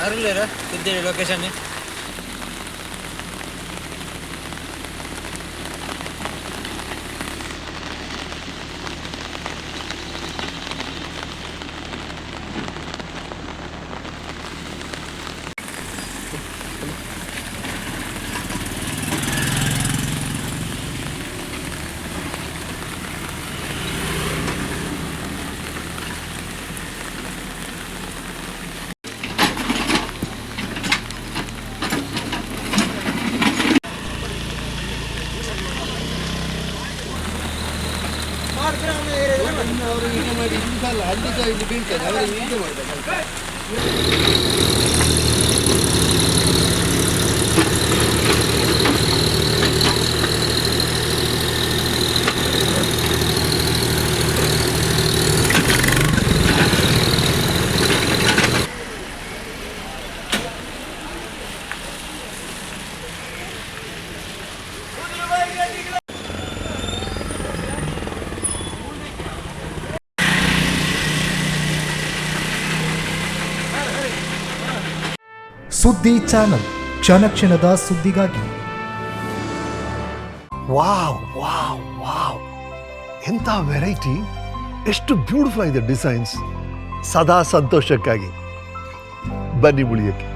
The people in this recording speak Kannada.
അറിയില്ലേരാ ഇതേ ലൊക്കേഷൻ ಅವರು ಹೀಗೆ ಮಾಡಿ ಇಂದಲ್ಲ ಅಲ್ಲಿಗ ಇಲ್ಲಿ ಬೀಳ್ತಾರೆ ಅವರು ಹೀಗೆ ಮಾಡ್ತಾರೆ. ಸುದ್ದಿ ಚಾನಲ್, ಕ್ಷಣ ಕ್ಷಣದ ಸುದ್ದಿಗಾಗಿ. ವಾವ್ ವಾವ್ ವಾವ್, ಎಂಥ ವೆರೈಟಿ, ಎಷ್ಟು ಬ್ಯೂಟಿಫುಲ್ ಆಗಿದೆ ಡಿಸೈನ್ಸ್. ಸದಾ ಸಂತೋಷಕ್ಕಾಗಿ ಬನ್ನಿ ಉಳಿಯಕ್ಕೆ.